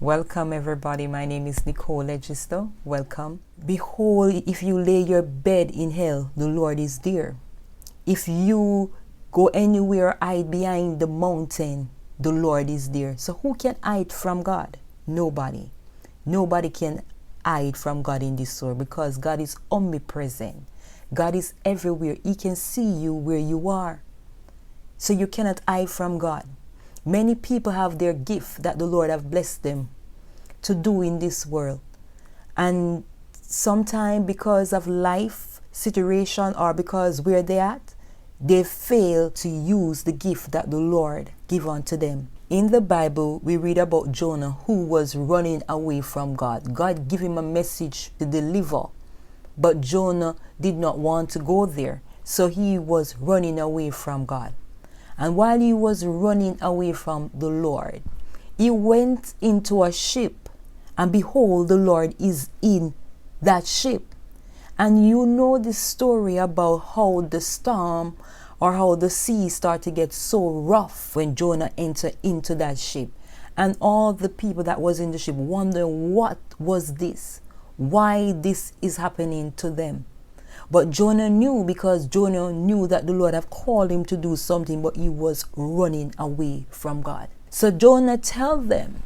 Welcome everybody, my name is Nicole Legisto. Welcome. Behold, if you lay your bed in hell, the Lord is there. If you go anywhere, hide behind the mountain, the Lord is there. So who can hide from God? Nobody. Nobody can hide from God in this world because God is omnipresent. God is everywhere. He can see you where you are. So you cannot hide from God. Many people have their gift that the Lord have blessed them to do in this world. And sometimes because of life situation or because where they at, they fail to use the gift that the Lord give unto them. In the Bible, we read about Jonah who was running away from God. God gave him a message to deliver, but Jonah did not want to go there. So he was running away from God. And while he was running away from the Lord, he went into a ship, and behold, the Lord is in that ship. And you know the story about how the storm or how the sea started to get so rough when Jonah entered into that ship. And all the people that was in the ship wondering what was this? Why this is happening to them? But Jonah knew, because Jonah knew that the Lord had called him to do something, but he was running away from God. So Jonah tell them,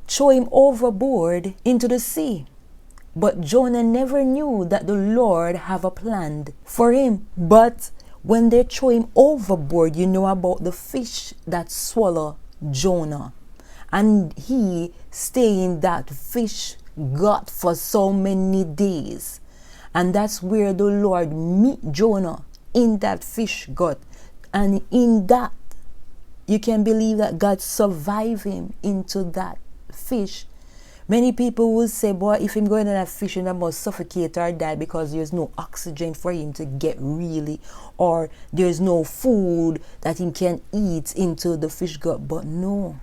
throw him overboard into the sea. But Jonah never knew that the Lord have a plan for him. But when they throw him overboard, you know about the fish that swallow Jonah. And he stay in that fish gut for so many days. And that's where the Lord meet Jonah, in that fish gut. And in that, you can believe that God survived him into that fish. Many people will say, boy, if him going in that fish, he must suffocate or die because there's no oxygen for him to get really, or there's no food that he can eat into the fish gut. But no,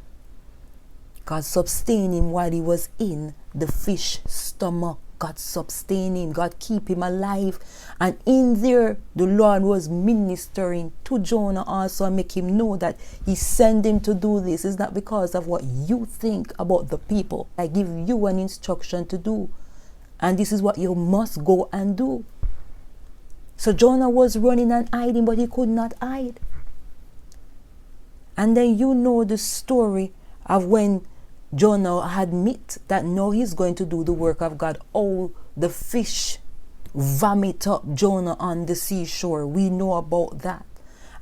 God sustained him while he was in the fish stomach. God sustain him, God keep him alive. And in there, the Lord was ministering to Jonah also, and make him know that he sent him to do this. It's not because of what you think about the people. I give you an instruction to do, and this is what you must go and do. So Jonah was running and hiding, but he could not hide. And then you know the story of when Jonah had admit that now he's going to do the work of God. Oh, the fish vomit up Jonah on the seashore. We know about that.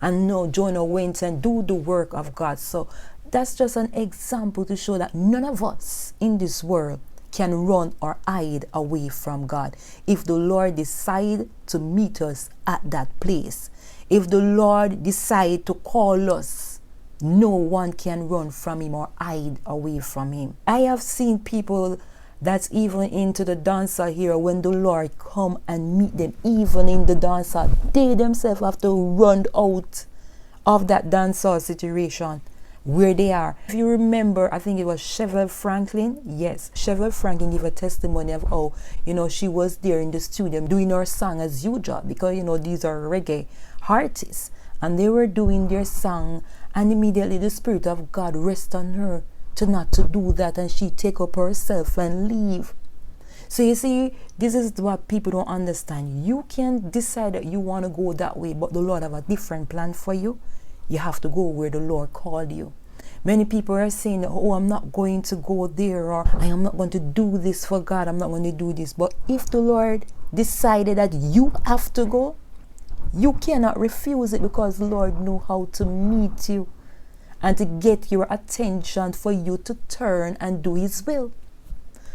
And now Jonah went and do the work of God. So that's just an example to show that none of us in this world can run or hide away from God. If the Lord decide to meet us at that place, if the Lord decide to call us, no one can run from him or hide away from him. I have seen people that's even into the dancer here, when the Lord come and meet them, even in the dancer, they themselves have to run out of that dancer situation where they are. If you remember, I think it was Chevelle Franklyn. Yes, Chevelle Franklyn gave a testimony of how, she was there in the studio doing her song as usual, because, these are reggae artists. And they were doing their song, and immediately the Spirit of God rests on her to not to do that, and she take up herself and leave. So you see, this is what people don't understand. You can decide that you want to go that way, but the Lord have a different plan for you. You have to go where the Lord called you. Many people are saying, oh, I'm not going to go there, or I am not going to do this for God, I'm not going to do this. But if the Lord decided that you have to go, you cannot refuse it, because the Lord knows how to meet you and to get your attention for you to turn and do His will.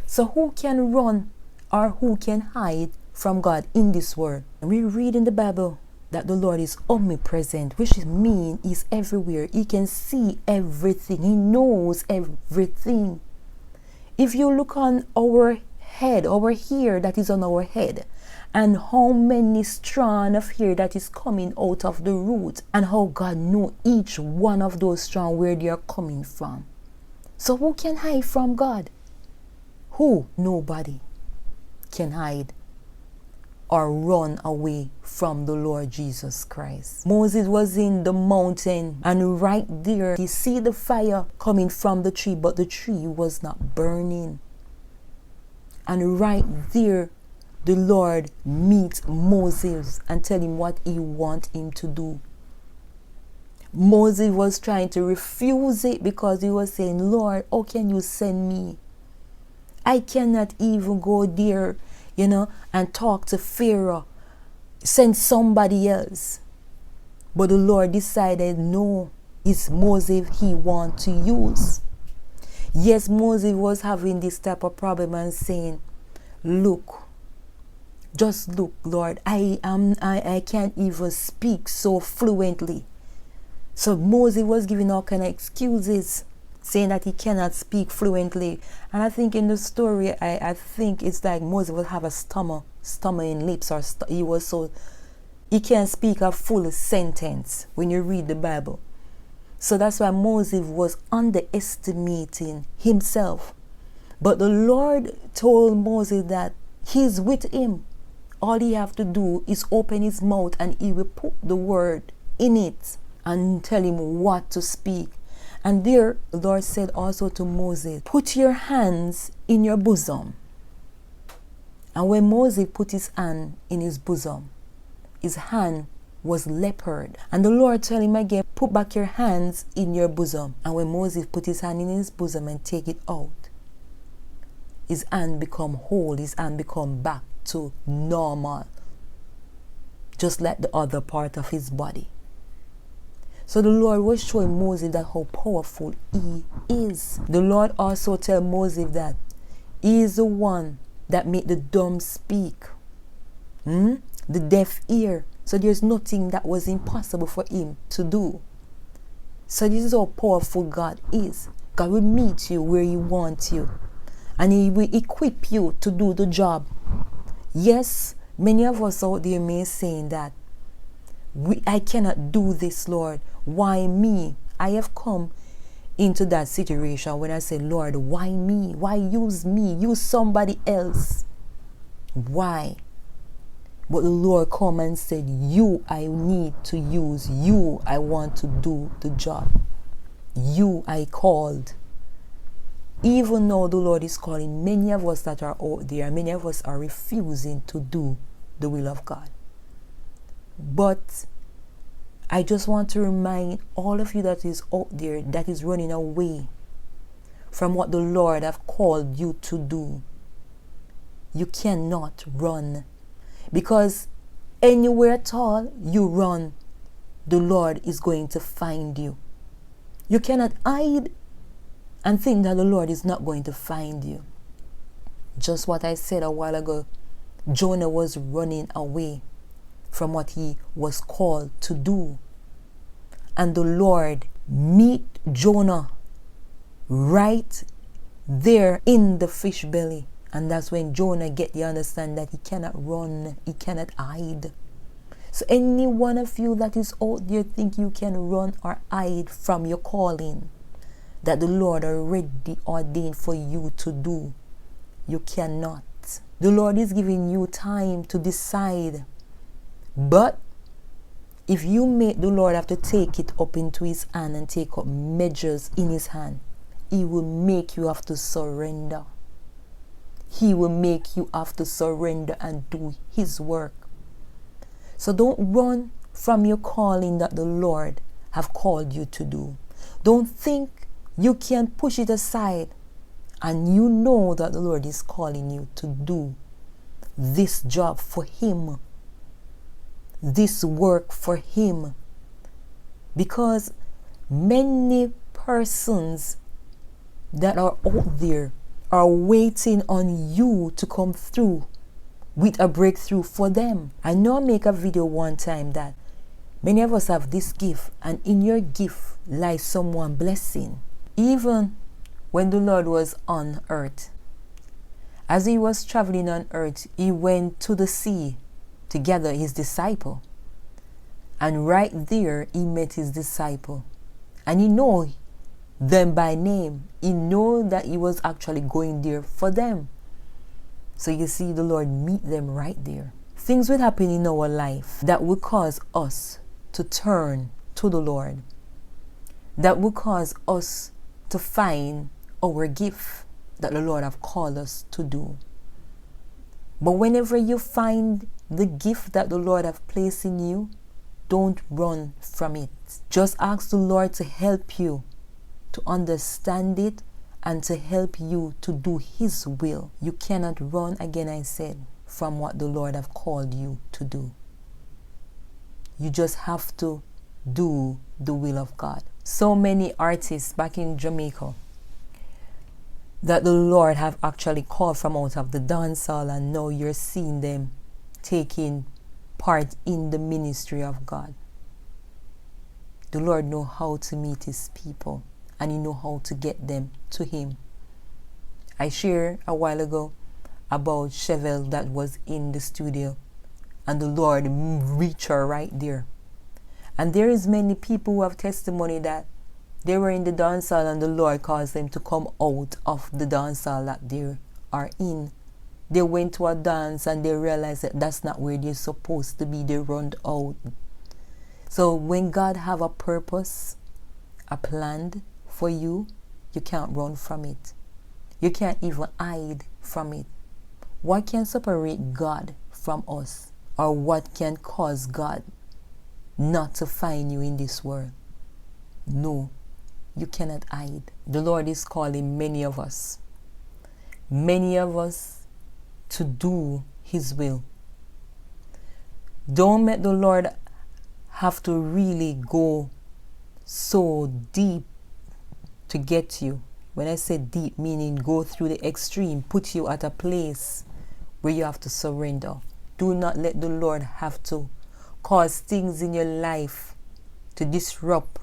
So who can run or who can hide from God in this world? And we read in the Bible that the Lord is omnipresent, which means He's everywhere. He can see everything. He knows everything. If you look on our head, our hair that is on our head, and how many strands of hair that is coming out of the root, and how God knows each one of those strands where they are coming from. So who can hide from God? Who? Nobody can hide. or run away from the Lord Jesus Christ. Moses was in the mountain, and right there he see the fire coming from the tree, but the tree was not burning. And right there the Lord meets Moses and tell him what he wants him to do. Moses was trying to refuse it because he was saying, Lord, how can you send me? I cannot even go there, and talk to Pharaoh. Send somebody else. But the Lord decided, no, it's Moses he wants to use. Yes, Moses was having this type of problem and saying, look, just look, Lord, I can't even speak so fluently. So Moses was giving all kind of excuses, saying that he cannot speak fluently. And I think in the story, I think it's like Moses would have a stammering lips, or he can't speak a full sentence when you read the Bible. So that's why Moses was underestimating himself. But the Lord told Moses that he's with him. All he have to do is open his mouth and he will put the word in it and tell him what to speak. And there the Lord said also to Moses, put your hands in your bosom. And when Moses put his hand in his bosom, his hand was leopard. And the Lord told him again, put back your hands in your bosom. And when Moses put his hand in his bosom and take it out, his hand become whole, his hand become back to normal, just like the other part of his body. So the Lord was showing Moses that how powerful he is. The Lord also tell Moses that he is the one that made the dumb speak, the deaf ear. So there's nothing that was impossible for him to do. So this is how powerful God is. God will meet you where he wants you, and he will equip you to do the job. Yes, many of us out there may saying that I cannot do this, Lord. Why me? I have come into that situation when I say, Lord, why me? Why use me? Use somebody else. Why? But the Lord come and said, you I need to use. You I want to do the job. You I called. Even though the Lord is calling many of us that are out there, many of us are refusing to do the will of God. But I just want to remind all of you that is out there, that is running away from what the Lord have called you to do. You cannot run, because anywhere at all you run, the Lord is going to find you. You cannot hide and think that the Lord is not going to find you. Just what I said a while ago, Jonah was running away from what he was called to do. And the Lord meet Jonah right there in the fish belly. And that's when Jonah get the understand that he cannot run, he cannot hide. So any one of you that is out there think you can run or hide from your calling that the Lord already ordained for you to do, you cannot. The Lord is giving you time to decide. But if you make the Lord have to take it up into his hand and take up measures in his hand, he will make you have to surrender. He will make you have to surrender and do his work. So don't run from your calling that the Lord have called you to do. Don't think you can push it aside, and you know that the Lord is calling you to do this job for him, this work for him. Because many persons that are out there are waiting on you to come through with a breakthrough for them. I know I make a video one time that many of us have this gift, and in your gift lies someone blessing. Even when the Lord was on earth, as he was traveling on earth, he went to the sea to gather his disciple. And right there, he met his disciple. And he know them by name. He know that he was actually going there for them. So you see, the Lord meet them right there things will happen in our life that will cause us to turn to the Lord, that will cause us to find our gift that the Lord have called us to do. But whenever you find the gift that the Lord have placed in you, don't run from it. Just ask the Lord to help you to understand it and to help you to do His will. You cannot run, again I said, from what the Lord have called you to do. You just have to do the will of God. So many artists back in Jamaica that the Lord have actually called from out of the dancehall, and now you're seeing them taking part in the ministry of God. The Lord know how to meet His people, and He know how to get them to Him. I shared a while ago about Chevelle that was in the studio, and the Lord reached her right there. And there is many people who have testimony that they were in the dancehall and the Lord caused them to come out of the dancehall that they are in. They went to a dance and they realized that that's not where they're supposed to be. They run out. So when God have a purpose, a plan for you, you can't run from it. You can't even hide from it. What can separate God from us? Or what can cause God not to find you in this world? No, you cannot hide. The Lord is calling many of us to do His will. Don't let the Lord have to really go so deep to get you. When I say deep, meaning go through the extreme, put you at a place where you have to surrender. Do not let the Lord have to cause things in your life to disrupt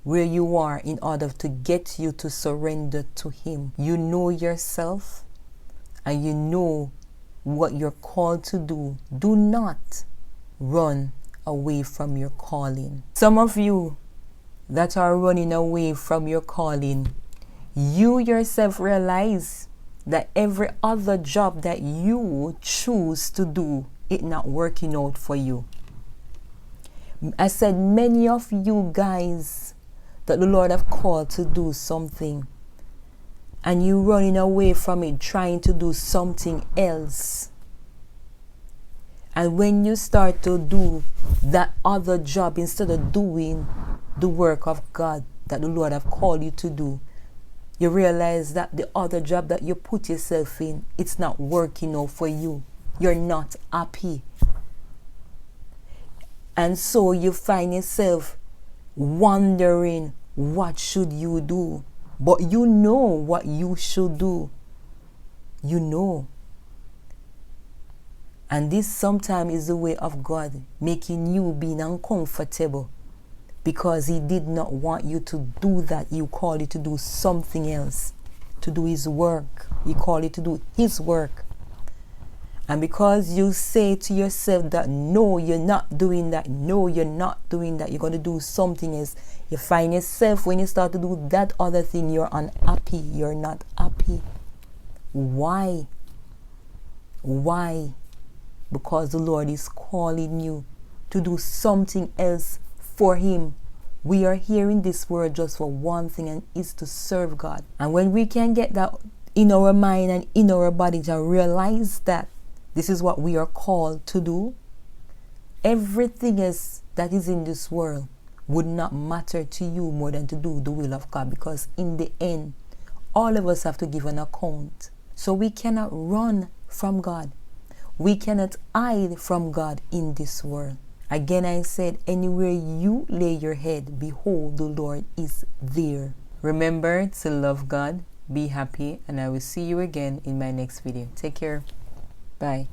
where you are in order to get you to surrender to Him. You know yourself and you know what you're called to do. Do not run away from your calling. Some of you that are running away from your calling, you yourself realize that every other job that you choose to do, it not working out for you. I said many of you guys that the Lord have called to do something and you running away from it, trying to do something else. And when you start to do that other job instead of doing the work of God that the Lord have called you to do, you realize that the other job that you put yourself in, it's not working out for you. You're not happy. And so you find yourself wondering, what should you do? But you know what you should do. You know. And this sometimes is the way of God, making you being uncomfortable. Because He did not want you to do that. He called you to do something else. To do His work. He called you to do His work. And because you say to yourself that, no, you're not doing that. No, you're not doing that. You're going to do something else. You find yourself, when you start to do that other thing, you're unhappy. You're not happy. Why? Why? Because the Lord is calling you to do something else for Him. We are here in this world just for one thing, and it's to serve God. And when we can get that in our mind and in our body to realize that this is what we are called to do, everything else that is in this world would not matter to you more than to do the will of God. Because in the end, all of us have to give an account. So we cannot run from God. We cannot hide from God in this world. Again, I said, anywhere you lay your head, behold, the Lord is there. Remember to love God, be happy, and I will see you again in my next video. Take care. Bye.